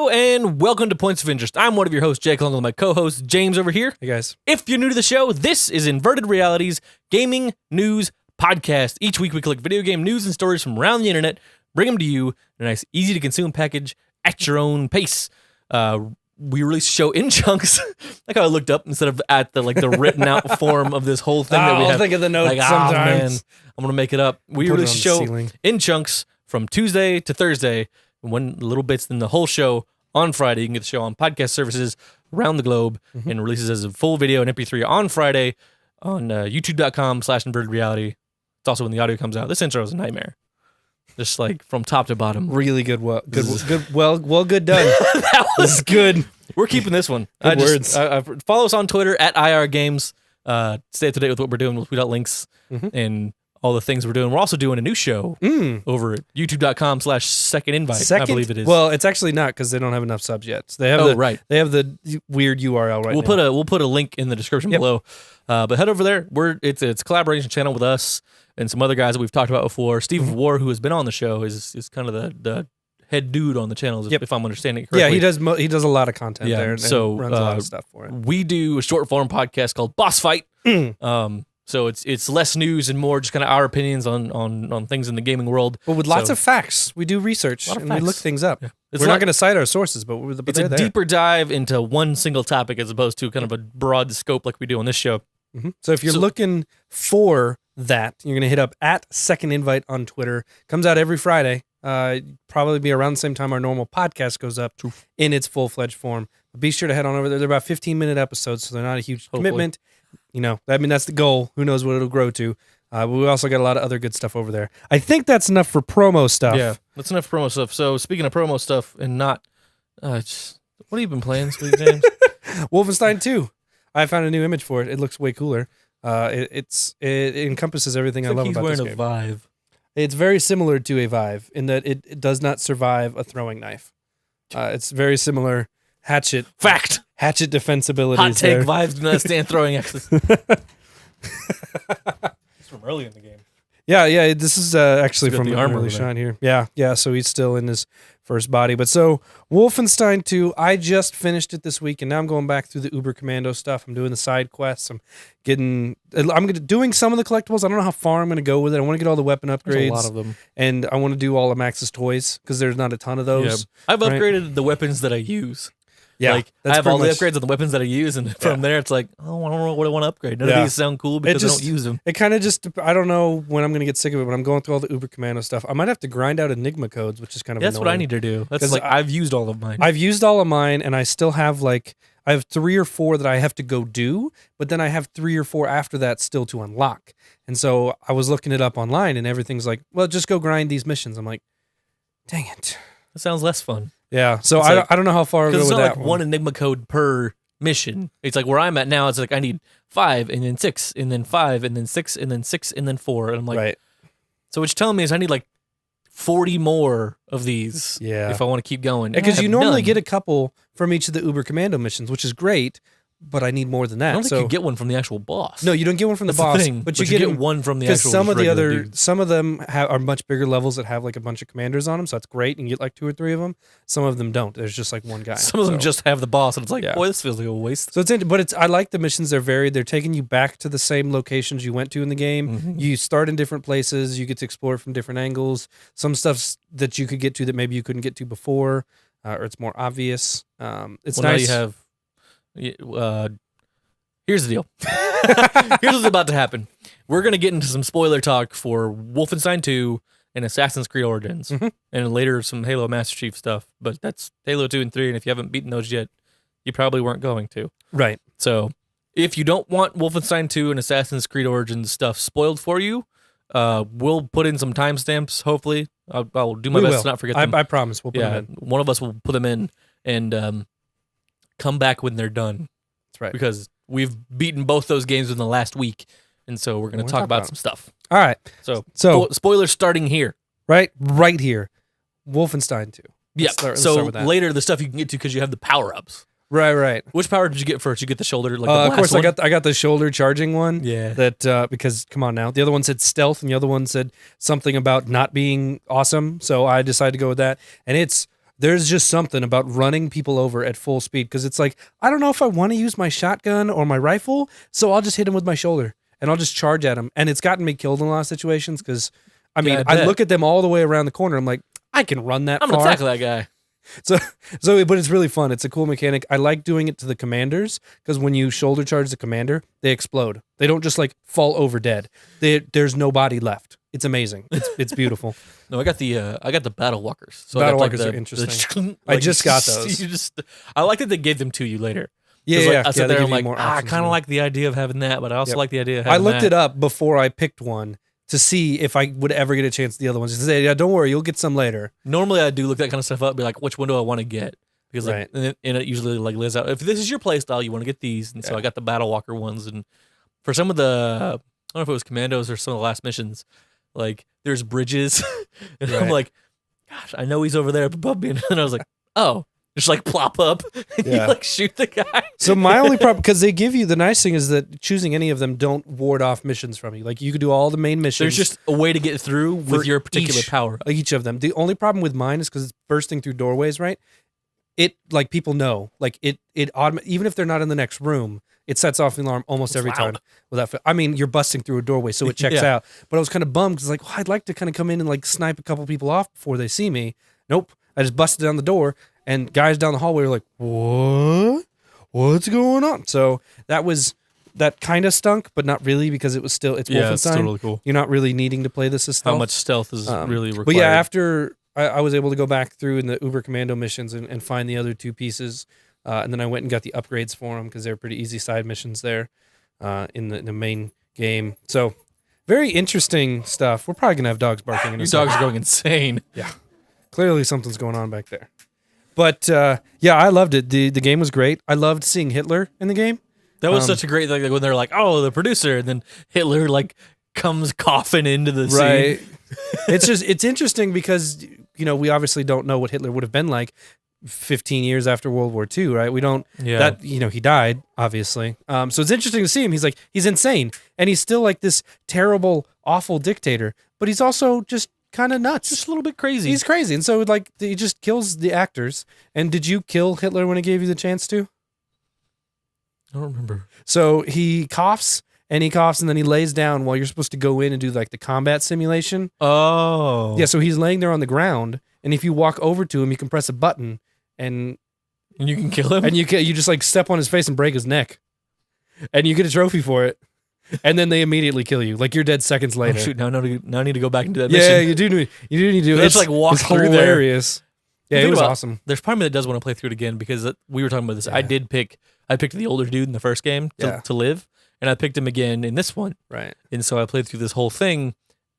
Hello and welcome to Points of Interest. I'm one of your hosts, Jake, along with my co-host, James, over here. Hey, guys. If you're new to the show, this is Inverted Reality's gaming news podcast. Each week we collect video game news and stories from around the internet, bring them to you in a nice, easy-to-consume package at your own pace. We release the show in chunks. Like how I looked up instead of at the written-out form of this whole thing that we have. I'll think of the notes sometimes. sometimes. Man, I'm going to make it up. We release the show in chunks from Tuesday to Thursday. One little bits, then the whole show on Friday. You can get the show on podcast services around the globe and releases as a full video and MP3 on Friday on youtube.com/invertedreality. It's also when the audio comes out. This intro is a nightmare. Just like from top to bottom. Really good. Well done. That was good. We're keeping this one. Good words. Follow us on Twitter at IR Games. Stay up to date with what we're doing. We'll tweet out links and all the things we're doing. We're also doing a new show over at youtube.com/secondinvite, I believe it is. Well, it's actually not because they don't have enough subs yet. So they have They have the weird URL right now. We'll put a link in the description below. But head over there. It's a collaboration channel with us and some other guys that we've talked about before. Steve of War, who has been on the show, is kind of the head dude on the channel, if I'm understanding it correctly. Yeah, he does a lot of content there and runs a lot of stuff for it. We do a short form podcast called Boss Fight. So it's less news and more just kind of our opinions on things in the gaming world. But with lots of facts. We do research and we look things up. Yeah. We're not going to cite our sources, but it's a deeper dive into one single topic as opposed to kind of a broad scope like we do on this show. So if you're looking for that, you're going to hit up at Second Invite on Twitter. Comes out every Friday. Probably be around the same time our normal podcast goes up in its full-fledged form. But be sure to head on over there. They're about 15-minute episodes, so they're not a huge commitment. You know, I mean, that's the goal. Who knows what it'll grow to. But we also got a lot of other good stuff over there. I think that's enough for promo stuff. Yeah, that's enough promo stuff. So speaking of promo stuff and not, what have you been playing, Sweet James? Wolfenstein 2. I found a new image for it. It looks way cooler. It encompasses everything I love about this game. He's wearing a Vive. It's very similar to a Vive in that it does not survive a throwing knife. It's very similar. Hatchet defensibility. Hot take, Vives do not stand throwing axes. It's from early in the game. Yeah. This is actually from the early shot here. Yeah. So he's still in his first body. But so Wolfenstein 2, I just finished it this week, and now I'm going back through the Uber Commando stuff. I'm doing the side quests. I'm doing some of the collectibles. I don't know how far I'm going to go with it. I want to get all the weapon upgrades. There's a lot of them, and I want to do all of Max's toys because there's not a ton of those. Yeah. I've upgraded the weapons that I use. Yeah, like I have all the upgrades on the weapons that I use, and from there it's like, oh, I don't know what I want to upgrade. None of these sound cool because I don't use them. It kind of I don't know when I'm going to get sick of it, but I'm going through all the Uber Commando stuff. I might have to grind out Enigma codes, which is kind of That's annoying. what I need to do. That's like I've used all of mine. I've used all of mine, and I still have I have 3 or 4 that I have to go do, but then I have 3 or 4 after that still to unlock. And so I was looking it up online, and everything's like, well, just go grind these missions. I'm like, dang it. That sounds less fun. Yeah, so I don't know how far I'll go with that. It's not like one Enigma code per mission. It's like where I'm at now, it's like I need 5 and then 6 and then 5 and then 6 and then 6 and then 4. And I'm like, so what you're telling me is I need like 40 more of these if I want to keep going. Because you normally get a couple from each of the Uber Commando missions, which is great, but I need more than that. I don't think you get one from the actual boss. No, you don't get one from the boss, but you get one from the actual because some of them are much bigger levels that have like a bunch of commanders on them, so that's great, and you get like 2 or 3 of them. Some of them don't. There's just like one guy. Some of them just have the boss, and it's like, boy, this feels like a waste. So I like the missions. They're varied. They're taking you back to the same locations you went to in the game. You start in different places. You get to explore from different angles. Some stuff that you could get to that maybe you couldn't get to before, or it's more obvious. It's nice. Now you have. Here's the deal. Here's what's about to happen. We're going to get into some spoiler talk for Wolfenstein 2 and Assassin's Creed Origins, and later some Halo Master Chief stuff. But that's Halo 2 and 3, and if you haven't beaten those yet, you probably weren't going to. Right. So if you don't want Wolfenstein 2 and Assassin's Creed Origins stuff spoiled for you, we'll put in some timestamps, hopefully. I'll do my best to not forget them. I promise we'll put them in. One of us will put them in and come back when they're done. That's right. Because we've beaten both those games in the last week, and so we're going to talk about some stuff. All right. So spoilers starting here. Right here. Wolfenstein 2. Let's start later, the stuff you can get to because you have the power-ups. Right. Which power did you get first? You get the shoulder, like the of course, one? I got the shoulder charging one. Yeah. That because come on now, the other one said stealth, and the other one said something about not being awesome. So I decided to go with that, and it's there's just something about running people over at full speed because it's like, I don't know if I want to use my shotgun or my rifle, so I'll just hit him with my shoulder and I'll just charge at him. And it's gotten me killed in a lot of situations because, I mean, I look at them all the way around the corner. I'm like, I can run that far. I'm going to tackle that guy. But it's really fun. It's a cool mechanic. I like doing it to the commanders because when you shoulder charge the commander, they explode. They don't just like fall over dead. There's no body left. It's amazing. It's beautiful. No, I got the battle walkers. So battle walkers are interesting. I just got those. I like that they gave them to you later. Yeah, I sat there and I'm like, I kind of like the idea of having that, but I also like the idea of having that. I looked it up before I picked one to see if I would ever get a chance at the other ones. To say, yeah, don't worry, you'll get some later. Normally, I do look that kind of stuff up, be like, which one do I want to get? Because like, and it usually like lays out, if this is your play style, you want to get these. And so I got the battle walker ones, and for some of the, I don't know if it was commandos or some of the last missions, like there's bridges, and I'm like, gosh, I know he's over there above me, and I was like, oh. Just like plop up and you like shoot the guy. So my only problem, because they give you, the nice thing is that choosing any of them don't ward off missions from you. Like you could do all the main missions. There's just a way to get through with your particular power. Each of them. The only problem with mine is because it's bursting through doorways, right? It, like people know, like it even if they're not in the next room, it sets off the alarm almost every time. I mean, you're busting through a doorway, so it checks out. But I was kind of bummed because like, I'd like to kind of come in and like snipe a couple people off before they see me. Nope. I just busted down the door. And guys down the hallway were like, what? What's going on? So that kind of stunk, but not really because it's Wolfenstein. It's totally cool. You're not really needing to play this as stealth. How much stealth is really required. But yeah, after I was able to go back through in the Uber Commando missions and find the other two pieces, and then I went and got the upgrades for them because they're pretty easy side missions there in the main game. So very interesting stuff. We're probably going to have dogs barking in a second. Your dogs are going insane. Yeah. Clearly something's going on back there. But yeah, I loved it. The game was great. I loved seeing Hitler in the game. That was such a great thing, like when they're like, "Oh, the producer," and then Hitler like comes coughing into the scene. It's interesting because we obviously don't know what Hitler would have been like 15 years after World War II, right? We don't. Yeah. That he died obviously. So it's interesting to see him. He's insane, and he's still like this terrible, awful dictator, but he's also just kind of nuts, just a little bit crazy. He's crazy, and so like he just kills the actors. And did you kill Hitler when he gave you the chance to? I don't remember. So he coughs, and then he lays down while you're supposed to go in and do like the combat simulation. Oh, yeah. So he's laying there on the ground, and if you walk over to him, you can press a button, and you can kill him. And you just like step on his face and break his neck, and you get a trophy for it. And then they immediately kill you. Like you're dead seconds later. Oh, shoot, now I need to go back into that mission. Yeah, you do need to do it. It's like walk through hilarious. There. Yeah, it was awesome. There's part of me that does want to play through it again because we were talking about this. Yeah. I picked the older dude in the first game to live, and I picked him again in this one. Right. And so I played through this whole thing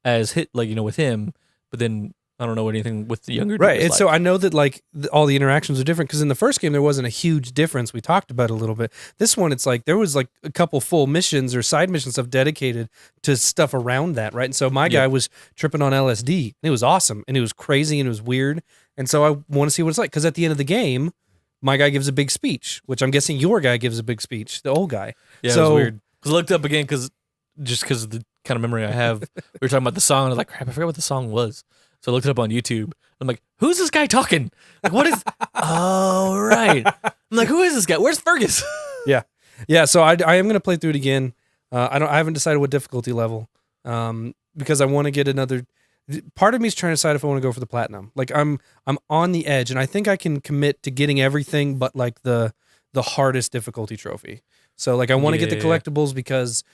as with him, but then I don't know anything with the younger dude. Right. And so I know that like all the interactions are different because in the first game there wasn't a huge difference. We talked about it a little bit. This one, it's like there was like a couple full missions or side missions stuff dedicated to stuff around that, right? And so my guy was tripping on LSD. And it was awesome, and it was crazy, and it was weird. And so I want to see what it's like because at the end of the game, my guy gives a big speech, which I'm guessing your guy gives a big speech, the old guy. Yeah, so, it was weird. Because I looked up again because of the kind of memory I have. We were talking about the song, and I was like, crap, I forgot what the song was. So I looked it up on YouTube. I'm like, who's this guy talking? Like, what is? Oh, right. I'm like, who is this guy? Where's Fergus? Yeah. So I am going to play through it again. I haven't decided what difficulty level because I want to get another. Part of me is trying to decide if I want to go for the platinum. Like I'm on the edge, and I think I can commit to getting everything but like the hardest difficulty trophy. So like I want to get the collectibles because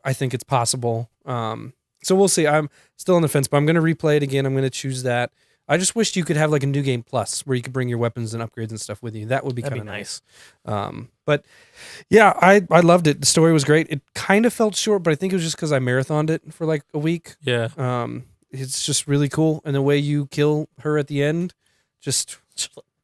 I think it's possible. So we'll see. I'm still on the fence, but I'm going to replay it again. I'm going to choose that. I just wished you could have like a new game plus where you could bring your weapons and upgrades and stuff with you. That would be kind of nice. But yeah, I loved it. The story was great. It kind of felt short, but I think it was just because I marathoned it for like a week. Yeah. It's just really cool. And the way you kill her at the end, just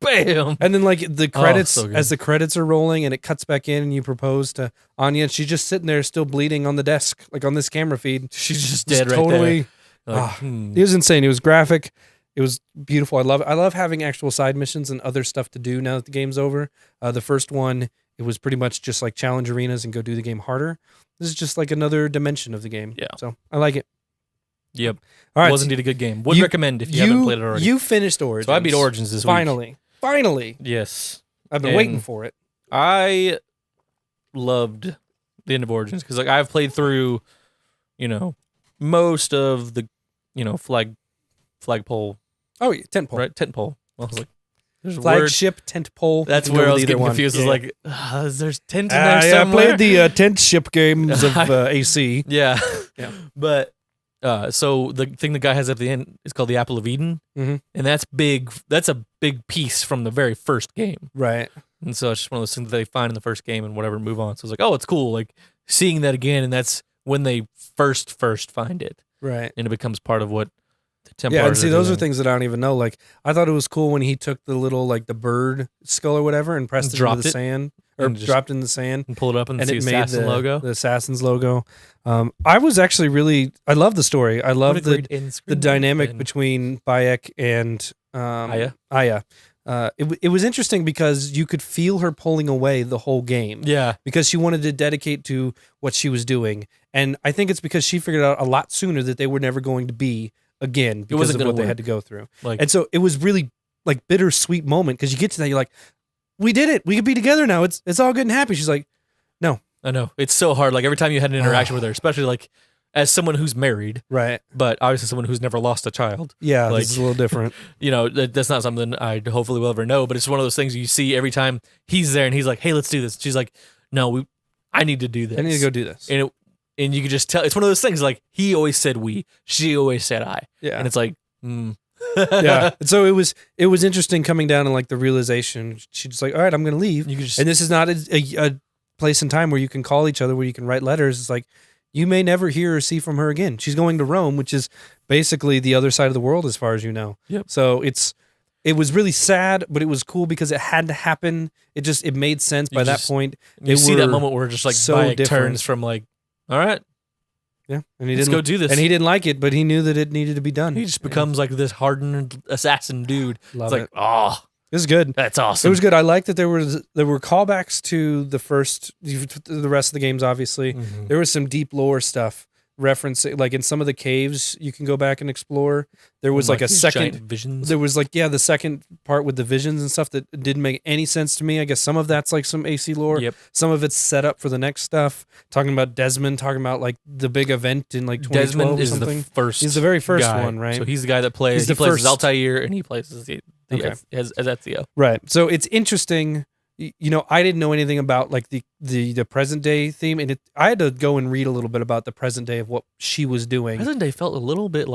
bam. And then like the credits, as the credits are rolling and it cuts back in and you propose to Anya and she's just sitting there still bleeding on the desk, like on this camera feed. She's just dead right there. Like, It was insane. It was graphic. It was beautiful. I love it. I love having actual side missions and other stuff to do now that the game's over. The first one, it was pretty much just like challenge arenas and go do the game harder. This is just like another dimension of the game. Yeah. So I like it. Yep. All right. Was indeed a good game. Would recommend if you haven't played it already. You finished Origins. So I beat Origins this week. Finally. Yes. I've been waiting for it. I loved the end of Origins because like I've played through, most of the, flagpole. Oh, yeah, tentpole. Right, tentpole. I was like, there's flagship tentpole. That's where I was getting confused. I was like, there's tent in there somewhere. I played the tent ship games of AC. Yeah. Yeah. But so the thing the guy has at the end is called the Apple of Eden, and that's big. That's a big piece from the very first game, right? And so it's just one of those things that they find in the first game and whatever, move on. So it's like, oh, it's cool, like seeing that again, and that's when they first find it, right? And it becomes part of what the Templars. Yeah, and see, those are things that I don't even know. Like, I thought it was cool when he took the little the bird skull or whatever and pressed it into the sand, or dropped in the sand and pulled it up and see it the made assassin logo. The assassin's logo. I was actually I love the story. I love the dynamic between Bayek and Aya. It was interesting because you could feel her pulling away the whole game. Yeah. Because she wanted to dedicate to what she was doing. And I think it's because she figured out a lot sooner that they were never going to be again because of what they had to go through. And so it was really bittersweet moment because you get to that, you're like, we did it. We could be together now. It's all good and happy. She's like, no. I know. It's so hard. Like every time you had an interaction with her, especially as someone who's married, right? But obviously someone who's never lost a child. Yeah, this is a little different. That's not something I hopefully will ever know. But it's one of those things you see every time he's there, and he's like, "Hey, let's do this." She's like, "No, I need to do this. I need to go do this." And you can just tell it's one of those things. Like he always said we, she always said I. Yeah, and it's like, yeah. So it was interesting coming down and the realization. She's just like, "All right, I'm going to leave." And this is not a place and time where you can call each other, where you can write letters. It's like, you may never hear or see from her again. She's going to Rome, which is basically the other side of the world as far as you know. Yep. So it was really sad, but it was cool because it had to happen. It made sense by that point. You see that moment where just Bayek turns from all right. Yeah. And let's go do this. And he didn't like it, but he knew that it needed to be done. He just becomes this hardened assassin dude. Love it's like, this is good. That's awesome. It was good. I liked that there were callbacks to the rest of the games. Obviously, there was some deep lore stuff referencing, in some of the caves you can go back and explore. There was a second visions. There was the second part with the visions and stuff that didn't make any sense to me. I guess some of that's some AC lore. Yep. Some of it's set up for the next stuff. Talking about Desmond, talking about the big event in 2012 Desmond is or something. the first. He's the very first guy. one, right? So he's the guy that plays. He plays as Altair, and he plays as as Ezio. Right. So it's interesting. I didn't know anything about the present day theme, and I had to go and read a little bit about the present day of what she was doing. Present day felt a little bit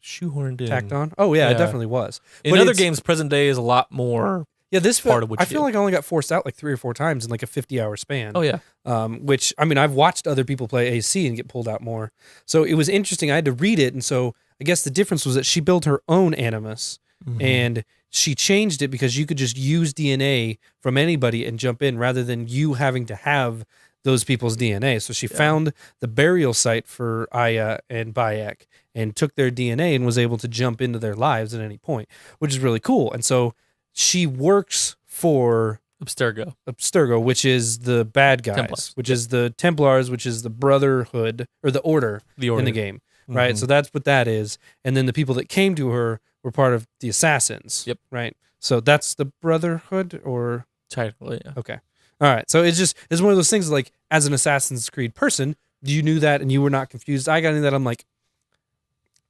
shoehorned in, tacked on. Oh yeah, it definitely was. In other games, present day is a lot more. Yeah, this part of what I feel like I only got forced out 3 or 4 times in a 50-hour span. Oh yeah. Which I've watched other people play AC and get pulled out more. So it was interesting. I had to read it, and so I guess the difference was that she built her own Animus, and she changed it because you could just use DNA from anybody and jump in rather than you having to have those people's DNA. So she found the burial site for Aya and Bayek and took their DNA and was able to jump into their lives at any point, which is really cool. And so she works for Abstergo, which is the bad guys, Templars. Which is the Templars, which is the Brotherhood or the Order in the game. Right. So that's what that is. And then the people that came to her were part of the Assassins. Yep. Right. So that's the Brotherhood or technically, yeah. Okay. All right. So it's one of those things as an Assassin's Creed person, you knew that and you were not confused. I got into that. I'm like,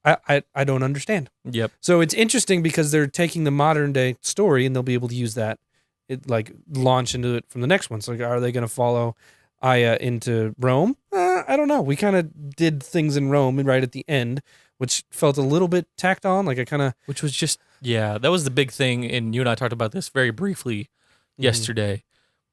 I don't understand. Yep. So it's interesting because they're taking the modern day story and they'll be able to use that, launch into it from the next one. So are they going to follow Aya into Rome? I don't know. We kind of did things in Rome right at the end, which felt a little bit tacked on. Which was just, that was the big thing. And you and I talked about this very briefly yesterday.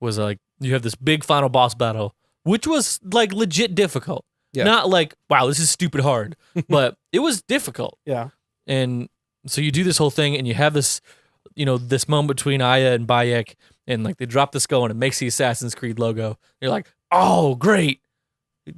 Was you have this big final boss battle, which was legit difficult. Yeah. Not wow, this is stupid hard, but it was difficult. Yeah. And so you do this whole thing and you have this, this moment between Aya and Bayek, and they drop the skull and it makes the Assassin's Creed logo. You're like, oh, great.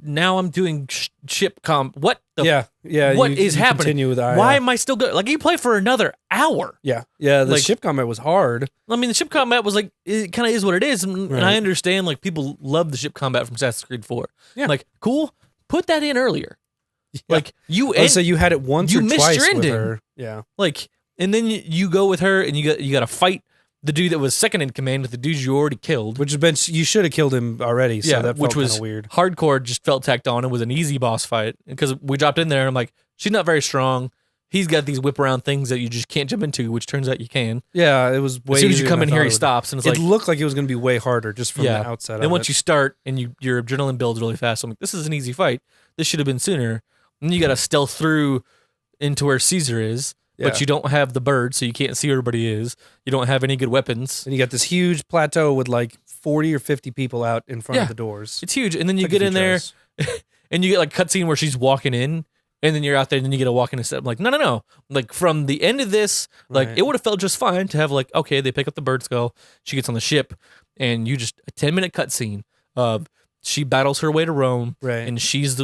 Now I'm doing ship comp. What the? Yeah. What is happening? Continue with Aya. Why am I still good? You play for another hour. Yeah. The ship combat was hard. I mean, the ship combat was it kind of is what it is, and I understand people love the ship combat from Assassin's Creed 4. Yeah. Cool. Put that in earlier. Like so you had it once you or missed twice your ending. with her. Yeah. Like, and then you go with her and you got to fight the dude that was second in command with the dudes you already killed. Which has been, you should have killed him already. So that felt which was weird. Hardcore, just felt tacked on. It was an easy boss fight because we dropped in there and I'm like, she's not very strong. He's got these whip around things that you just can't jump into, which turns out you can. Yeah, it was way as soon as you easier come than in I here, thought he stops, and it looked like it was going to be way harder just from the outside. Then once you start and your adrenaline builds really fast, I'm like, this is an easy fight. This should have been sooner. And you got to stealth through into where Caesar is, but you don't have the bird, so you can't see where everybody is. You don't have any good weapons. And you got this huge plateau with like 40 or 50 people out in front of the doors. It's huge. And then you get in there, and you get like a cutscene where she's walking in, and then you're out there, and then you get a walk-in and I'm like, no. Like, from the end of this, like, it would have felt just fine to have, like, okay, they pick up the bird skull, she gets on the ship, and you just, a 10-minute cutscene of she battles her way to Rome, and she's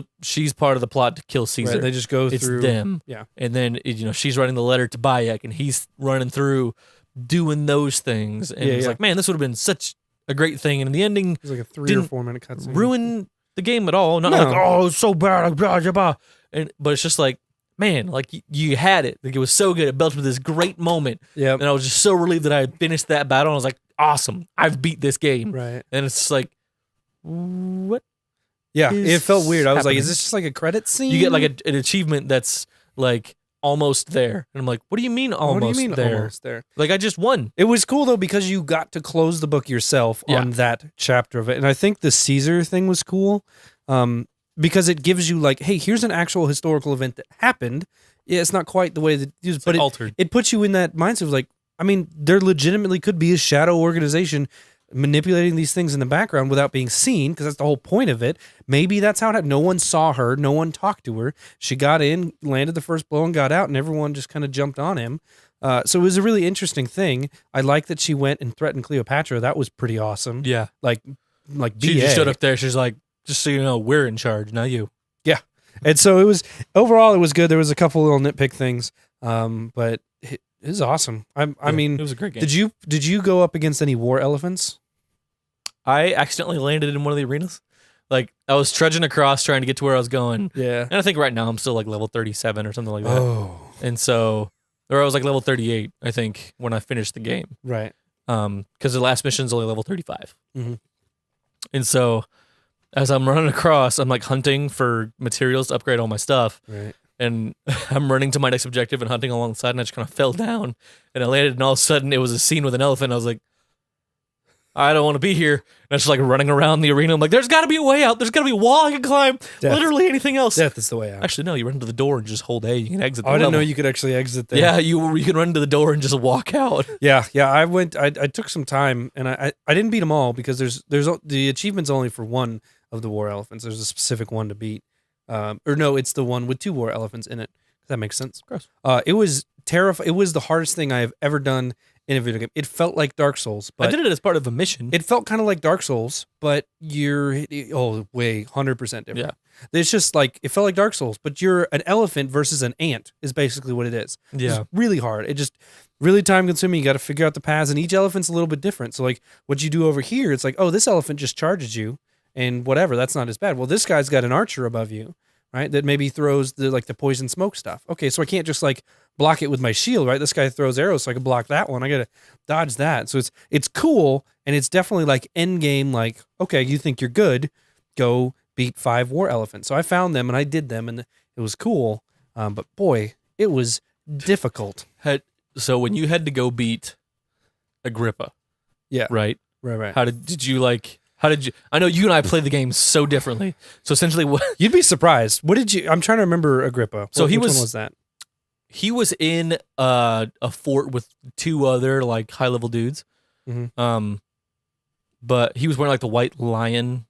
part of the plot to kill Caesar. Right. They just go through. It's them. Yeah. And then, she's writing the letter to Bayek, and he's running through doing those things. And it's like, man, this would have been such a great thing. And the ending it was like a 3 or 4 minute cutscene. Ruin the game at all. Not like, oh, it's so bad. But it's just like, man, like you had it. Like, it was so good. It built to this great moment. Yeah. And I was just so relieved that I had finished that battle. And I was like, awesome. I've beat this game. Right. And it's just like, what? Yeah. It felt weird. I was happening? like, is this just like a credit scene? You get like an achievement that's like almost there. And I'm like, what do you mean almost What do you mean there? almost there? Like, I just won. It was cool though because you got to close the book yourself on that chapter of it. And I think the Caesar thing was cool. Because it gives you like, hey, here's an actual historical event that happened. Yeah, it's not quite the way that it was, but altered. It puts you in that mindset of like, I mean, there legitimately could be a shadow organization manipulating these things in the background without being seen, because that's the whole point of it. Maybe that's how it happened. No one saw her. No one talked to her. She got in, landed the first blow, and got out, and everyone just kind of jumped on him. So it was a really interesting thing. I like that she went and threatened Cleopatra. That was pretty awesome. Yeah. Like she BA. just stood up there. She's like, just so you know, we're in charge, not you. Yeah. And so it was, overall, it was good. There was a couple little nitpick things, but it was awesome. I mean, it was a great game. Did you go up against any war elephants? I accidentally landed in one of the arenas. Like, I was trudging across trying to get to where I was going. Yeah. And I think right now I'm still like level 37 or something like that. Oh. And so, or I was like level 38, I think, when I finished the game. Right. Because the last mission's only level 35. Mm-hmm. And so, as I'm running across, I'm like hunting for materials to upgrade all my stuff. Right. And I'm running to my next objective and hunting alongside, and I just kind of fell down. And I landed, and all of a sudden, it was a scene with an elephant. I was like, I don't want to be here. And I was just like running around the arena. I'm like, there's got to be a way out. There's got to be a wall I can climb. Death. Literally anything else. Death is the way out. Actually, no, you run to the door and just hold A. You can exit the I didn't level. know you could actually exit there. Yeah, you can run to the door and just walk out. Yeah. I took some time, and I didn't beat them all because there's the achievement's only for one of the war elephants. There's a specific one to beat. Or no, it's the one with 2 war elephants in it. Does that make sense? Gross. It was terrifying. It was the hardest thing I have ever done in a video game. It felt like Dark Souls, but I did it as part of a mission. it felt kind of like Dark Souls, but you're way 100% different. Yeah. It's just like it felt like Dark Souls, but you're an elephant versus an ant is basically what it is. Yeah. It's really hard. It just really time consuming. You got to figure out the paths, and each elephant's a little bit different. So like what you do over here, it's like, oh, this elephant just charges you, and whatever, that's not as bad. Well, this guy's got an archer above you, right? That maybe throws the poison smoke stuff. Okay, so I can't just like block it with my shield, right? This guy throws arrows, so I can block that one. I gotta dodge that. So it's cool, and it's definitely like end game. Like, okay, you think you're good, go beat 5 war elephants. So I found them and I did them, and it was cool. But boy, it was difficult. So when you had to go beat Agrippa, Yeah. right? Right. How did you? I know you and I played the game so differently. So essentially, what You'd be surprised. What did you? I'm trying to remember Agrippa. So Which he one was- was that? he was in a fort with 2 other like high level dudes. Mhm. But he was wearing like the white lion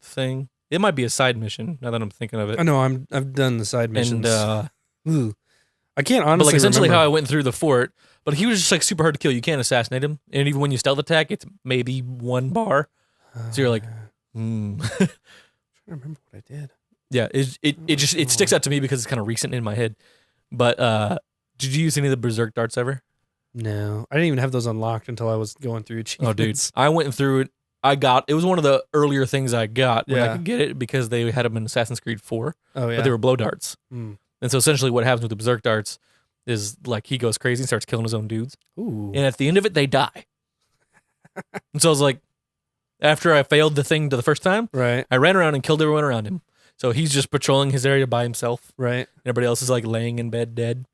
thing. It might be a side mission now that I'm thinking of it. I know. I've done the side missions. And Ooh. I can't but honestly. like essentially remember. how I went through the fort. But he was just like super hard to kill. You can't assassinate him, and even when you stealth attack, it's maybe 1 bar. So you're like, I'm trying to remember what I did. Yeah, it sticks out to me because it's kind of recent in my head. But did you use any of the berserk darts ever? No, I didn't even have those unlocked until I was going through achievements. Oh, dude, I went through it it was one of the earlier things I got when I Yeah. could get it because they had them in Assassin's Creed 4, Oh yeah. but they were blow darts. Mm. And so essentially what happens with the Berserk darts is like he goes crazy and starts killing his own dudes. Ooh. And at the end of it, they die. And so I was like, after I failed the thing the first time, Right. I ran around and killed everyone around him. So he's just patrolling his area by himself. Right. And everybody else is like laying in bed dead.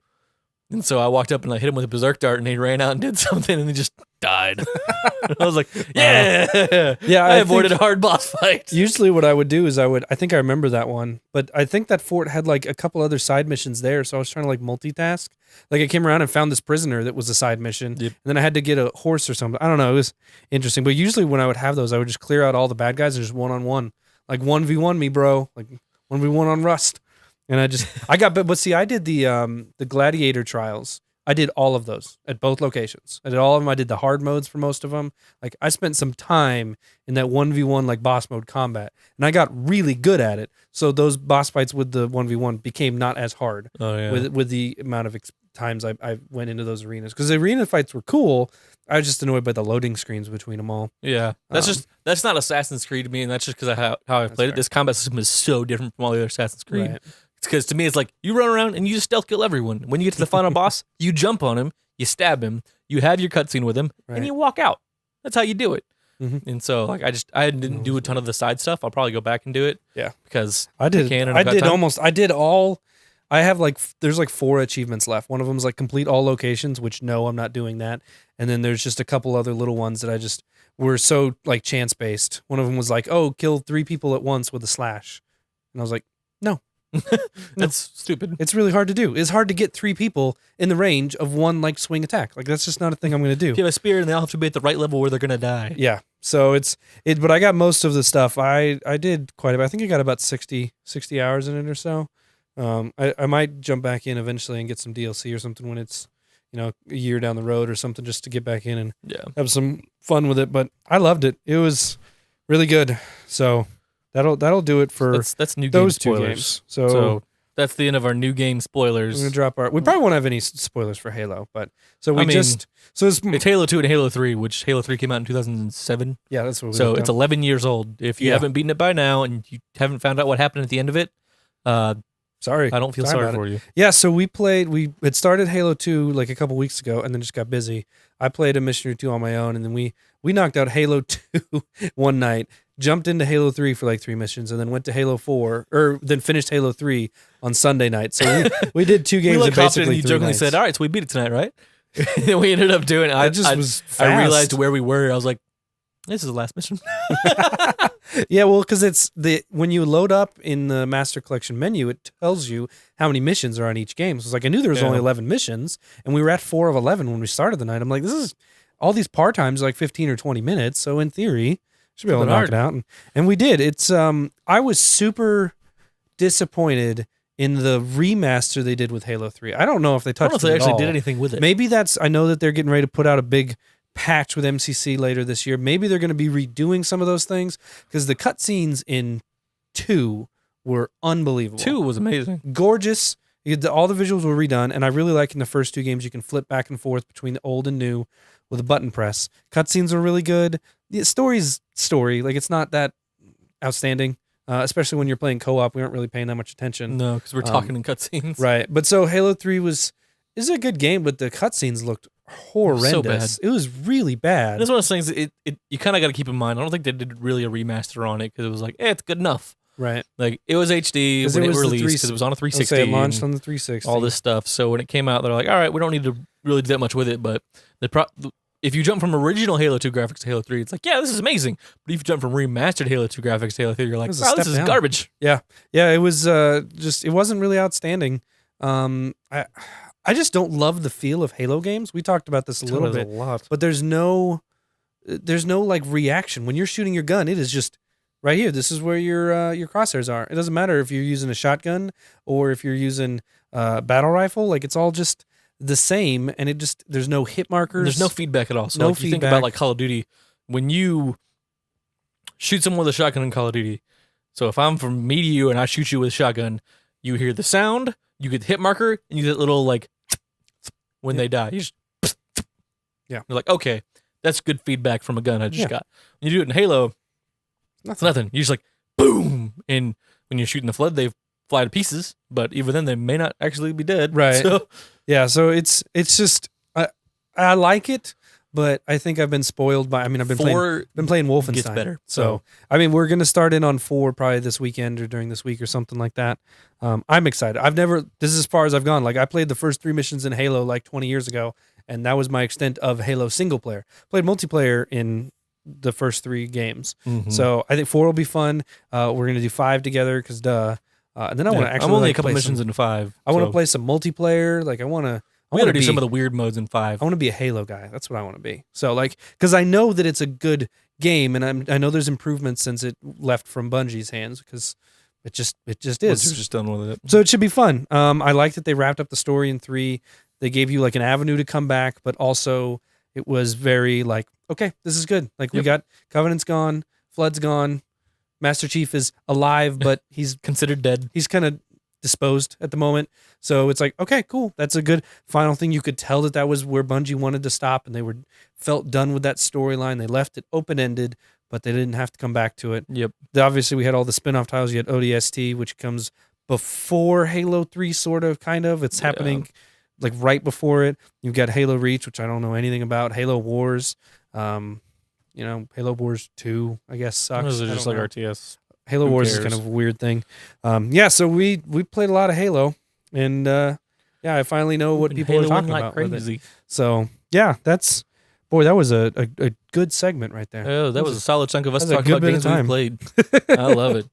And so I walked up and I hit him with a berserk dart and he ran out and did something and he just died. And I was like, yeah. Yeah, I avoided a hard boss fight. Usually what I would do is I think I remember that one, but I think that fort had like a couple other side missions there. So I was trying to like multitask. Like I came around and found this prisoner that was a side mission. Yep. And then I had to get a horse or something. I don't know. It was interesting. But usually when I would have those, I would just clear out all the bad guys and just one-on-one. Like 1v1 me, bro. Like 1v1 on Rust. And but see, I did the gladiator trials. I did all of those at both locations. I did all of them. I did the hard modes for most of them. Like I spent some time in that 1v1 like boss mode combat, and I got really good at it. So those boss fights with the 1v1 became not as hard with the amount of times I went into those arenas, because the arena fights were cool. I was just annoyed by the loading screens between them all. Yeah, that's not Assassin's Creed to me, and that's just because of how I played it. This combat system is so different from all the other Assassin's Creed. Right. Because to me, it's like you run around and you just stealth kill everyone. When you get to the final boss, you jump on him, you stab him, you have your cutscene with him, and you walk out. That's how you do it. Mm-hmm. And so, like, I didn't do a ton of the side stuff. I'll probably go back and do it. Yeah, because I did. I have like there's like 4 achievements left. One of them is like complete all locations, which no, I'm not doing that. And then there's just a couple other little ones that I just were so like chance based. One of them was like, oh, kill 3 people at once with a slash, and I was like, no. That's stupid. It's really hard to do. It's hard to get 3 people in the range of one like swing attack. Like that's just not a thing I'm going to do. If you have a spear and they all have to be at the right level where they're going to die. Yeah. So but I got most of the stuff. I did quite a bit. I think I got about 60 hours in it or so. I might jump back in eventually and get some DLC or something when it's, a year down the road or something, just to get back in and have some fun with it. But I loved it. It was really good. So that'll do it for that's new those game 2 spoilers. games. So that's the end of our new game spoilers. We're gonna drop we probably won't have any spoilers for Halo, but it's Halo 2 and Halo 3, which Halo 3 came out in 2007. Yeah, that's what. So it's 11 years old. If you haven't beaten it by now and you haven't found out what happened at the end of it, sorry, I don't feel sorry for you. Yeah, so we had started Halo 2 like a couple weeks ago, and then just got busy. I played a mission or 2 on my own, and then we knocked out Halo 2 one night. Jumped into Halo 3 for like 3 missions, and then went to Halo 4, or then finished Halo 3 on Sunday night. So we did 2 games. We in basically and you 3 jokingly nights. said, "All right, so we beat it tonight, right?" And we ended up doing. I was fast. I realized where we were. I was like, "This is the last mission." Yeah, well, because when you load up in the Master Collection menu, it tells you how many missions are on each game. So it's like I knew there was only 11 missions, and we were at 4 of 11 when we started the night. I'm like, this is all these par times are like 15 or 20 minutes. So in theory, should be able to knock it out, and we did. It's I was super disappointed in the remaster they did with Halo 3. I don't know if they touched. I don't know if they actually did anything with it. Maybe I know that they're getting ready to put out a big patch with MCC later this year. Maybe they're going to be redoing some of those things, because the cutscenes in 2 were unbelievable. 2 was amazing, gorgeous. All the visuals were redone, and I really like in the first 2 games you can flip back and forth between the old and new with a button press. Cutscenes were really good. The story's story, like it's not that outstanding, especially when you're playing co-op. We aren't really paying that much attention. No, because we're talking in cutscenes, right? But so Halo 3 is a good game, but the cutscenes looked horrendous. So bad. It was really bad. That's one of those things. You kind of got to keep in mind. I don't think they did really a remaster on it, because it was like, it's good enough. Right. Like it was HD when it released, because it was on a 360. It launched on the 360. All this stuff. So when it came out, they're like, all right, we don't need to really do that much with it. But if you jump from original Halo 2 graphics to Halo 3, it's like, yeah, this is amazing. But if you jump from remastered Halo 2 graphics to Halo 3, you're like, wow, this is garbage. Yeah. Yeah, it was it wasn't really outstanding. I just don't love the feel of Halo games. We talked about this a little bit. But there's no like reaction. When you're shooting your gun, it is just right here. This is where your crosshairs are. It doesn't matter if you're using a shotgun or if you're using a battle rifle. Like it's all just the same, and there's no hit markers. There's no feedback at all. So no like, you think about like Call of Duty, when you shoot someone with a shotgun in Call of Duty. So if I'm from me to you and I shoot you with a shotgun, you hear the sound, you get the hit marker, and you get little like when they die. You just yeah. You're like, okay, That's good feedback from a gun I just got. When you do it in Halo, it's nothing. You're just like, boom. And when you're shooting the flood, they fly to pieces. But even then, they may not actually be dead. Right. So. Yeah, so it's just, I like it. But I think I've been spoiled by. I mean, I've been playing Wolfenstein. Gets better. So I mean, we're gonna start in on 4 probably this weekend or during this week or something like that. I'm excited. This is as far as I've gone. Like I played the first 3 missions in Halo like 20 years ago, and that was my extent of Halo single player. Played multiplayer in the first 3 games. Mm-hmm. So I think 4 will be fun. We're gonna do 5 together because duh. And then I want to actually. I'm only a couple missions into 5. I want to play some multiplayer. Like I want to. I want to do some of the weird modes in 5. I want to be a Halo guy. That's what I want to be. So like, because I know that it's a good game, and I know there's improvements since it left from Bungie's hands because it just is. You're just done with it. So it should be fun. I like that they wrapped up the story in 3. They gave you like an avenue to come back, but also it was very like, okay, this is good. Like we got Covenant's gone, Flood's gone, Master Chief is alive, but he's considered dead. He's kind of disposed at the moment. So it's like, okay, cool. That's a good final thing. You could tell that was where Bungie wanted to stop, and they felt done with that storyline. They left it open-ended, but they didn't have to come back to it. Yep. Obviously, we had all the spin-off titles. You had ODST, which comes before Halo 3, sort of, kind of. It's happening like right before it. You've got Halo Reach, which I don't know anything about. Halo Wars. Halo Wars 2, I guess, sucks. Those are just like RTS. Halo Wars is kind of a weird thing. So we played a lot of Halo, and I finally know what people are talking about with it. So that was a good segment right there. Oh, that was a solid chunk of us talking about games we played. I love it.